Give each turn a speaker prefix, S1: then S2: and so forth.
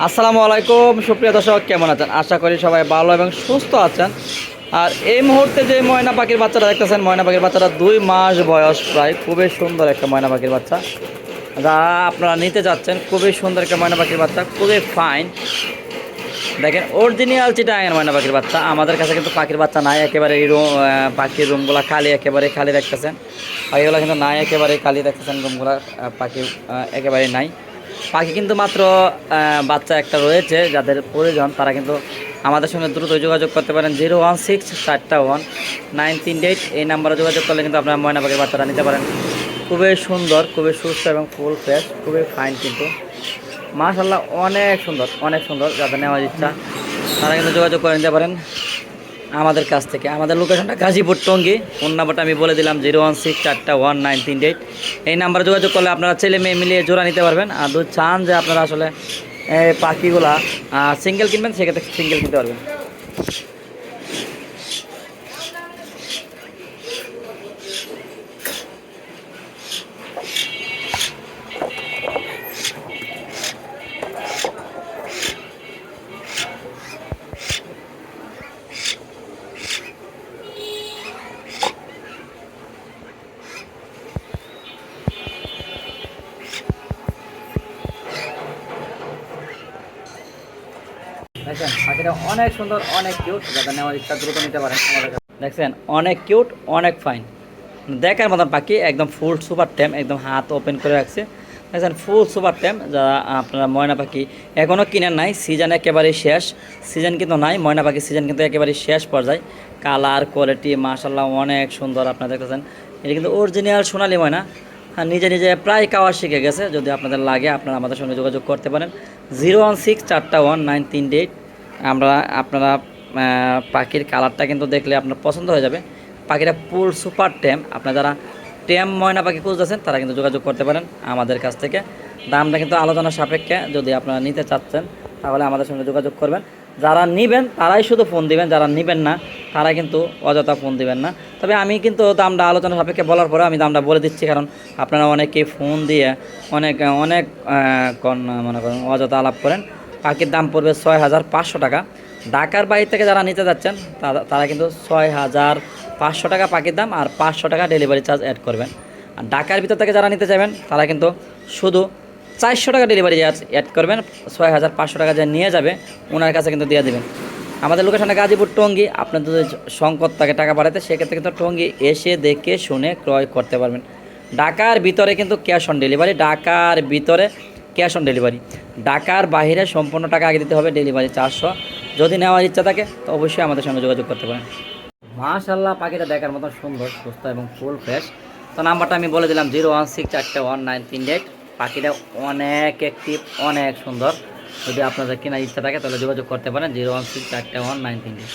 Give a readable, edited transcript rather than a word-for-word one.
S1: আসসালামু আলাইকুম সুপ্রিয় দর্শক, কেমন আছেন? আশা করি সবাই ভালো এবং সুস্থ আছেন। আর এই মুহূর্তে যে ময়না পাখির বাচ্চাটা দেখতেছেন, ময়না পাখির বাচ্চাটা 2 মাস বয়স প্রায়। খুবই সুন্দর একটা ময়না পাখির বাচ্চা, যা আপনারা নিতে যাচ্ছেন। খুবই সুন্দর একটা ময়না পাখির বাচ্চা, খুবই ফাইন। দেখেন, অরিজিনাল চিটাগাং ময়না পাখির বাচ্চা। আমাদের কাছে কিন্তু পাখির বাচ্চা নাই, একেবারে এই পাখির রুমগুলো খালি, একেবারে খালি রাখতেছেন। পাখিগুলো কিন্তু নাই, একেবারে খালি রাখতেছেন রুমগুলো। পাখি একেবারে নাই। পাখি কিন্তু মাত্র বাচ্চা একটা রয়েছে, যাদের প্রয়োজন তারা কিন্তু আমাদের সঙ্গে দ্রুত যোগাযোগ করতে পারেন। 016419338 এই নাম্বারে যোগাযোগ করলে কিন্তু আপনারা ময়না পাখির বাচ্চাটা নিতে পারেন। খুবই সুন্দর, খুবই সুস্থ এবং ফুল ফ্রেশ, খুবই ফাইন কিন্তু মাশাআল্লাহ, অনেক সুন্দর, অনেক সুন্দর। যাদের নেওয়ার ইচ্ছা তারা কিন্তু যোগাযোগ করে নিতে পারেন আমাদের কাছ থেকে। আমাদের লোকেশনটা গাজীপুর টঙ্গী। ফোন নাম্বারটা আমি বলে দিলাম 016419338। এই নাম্বারে যোগাযোগ করলে আপনারা ছেলে মেয়ে মিলিয়ে জোড়া নিতে পারবেন। আর যদি চান যে আপনারা আসলে পাখিগুলা সিঙ্গেল কিনবেন, সেক্ষেত্রে সিঙ্গেল কিনতে পারবেন। দেখছেন, পাখিটা অনেক সুন্দর, অনেক কিউট। যাদের নেওয়ার ইচ্ছা দ্রুত নিতে পারেন আমাদের কাছে। দেখছেন, অনেক কিউট, অনেক ফাইন, দেখার মতন পাখি। একদম ফুল সুপার টেম, একদম হাত ওপেন করে রাখছে। দেখছেন, ফুল সুপার টেম। যারা আপনারা ময়না পাখি এখনও কিনেন নাই, সিজন একেবারেই শেষ। সিজন কিন্তু নাই, ময়না পাখি সিজন কিন্তু একেবারেই শেষ পর্যায়ে। কালার কোয়ালিটি মাশাআল্লাহ অনেক সুন্দর। আপনারা দেখতেছেন, এটা কিন্তু অরিজিনাল সোনালি ময়না। নিজে নিজে প্রায় খাওয়া শিখে গেছে। যদি আপনাদের লাগে আপনারা আমাদের সঙ্গে যোগাযোগ করতে পারেন। 016419338। আপনারা পাখির কালারটা কিন্তু দেখলে আপনার পছন্দ হয়ে যাবে। পাখিটা ফুল সুপার টেম। আপনারা যারা টেম ময়না পাখি খুঁজতেছেন তারা কিন্তু যোগাযোগ করতে পারেন আমাদের কাছ থেকে। দামটা কিন্তু আলোচনা সাপেক্ষে। যদি আপনারা নিতে চাচ্ছেন তাহলে আমাদের সঙ্গে যোগাযোগ করবেন। যারা নেবেন তারাই শুধু ফোন দিবেন, যারা নেবেন না তারা কিন্তু অযথা ফোন দিবেন না। তবে আমি কিন্তু দামটা আলোচনা সাপেক্ষে বলার পরে আমি দামটা বলে দিচ্ছি, কারণ আপনারা অনেকেই ফোন দিয়ে অনেক অনেক মনে করেন অযথা আলাপ করেন। পাখির দাম পড়বে 6500 টাকা। ঢাকার বাইরে থেকে যারা নিতে যাচ্ছেন তারা কিন্তু 6500 টাকা পাখির দাম, আর 500 টাকা ডেলিভারি চার্জ অ্যাড করবেন। আর ঢাকার ভিতর থেকে যারা নিতে চাইবেন তারা কিন্তু শুধু 400 টাকা ডেলিভারি চার্জ অ্যাড করবেন। 6500 টাকা যা নিয়ে যাবে ওনার কাছে কিন্তু দিয়ে দেবেন। আমাদের লোকেশনে গাজীপুর টঙ্গী। আপনার যদি সংকট থাকে টাকা পাঠাতে, সেক্ষেত্রে কিন্তু টঙ্গী এসে দেখে শুনে ক্রয় করতে পারবেন। ঢাকার ভিতরে কিন্তু ক্যাশ অন ডেলিভারি। ঢাকার ভিতরে ক্যাশ অন ডেলিভারি। ঢাকার বাইরে সম্পূর্ণ টাকা আগে দিতে হবে, ডেলিভারি 400। যদি নেওয়ার ইচ্ছা থাকে তো অবশ্যই আমাদের সঙ্গে যোগাযোগ করতে পারেন। মাশাআল্লাহ, পাখিটা দেখার মতো সুন্দর, সুস্থ এবং ফুল ফ্রেশ। তো নাম্বারটা আমি বলে দিলাম 016419338। পাখিটা অনেক অ্যাক্টিভ, অনেক সুন্দর। যদি আপনাদের কেনার ইচ্ছা থাকে তাহলে যোগাযোগ করতে পারেন 016419338।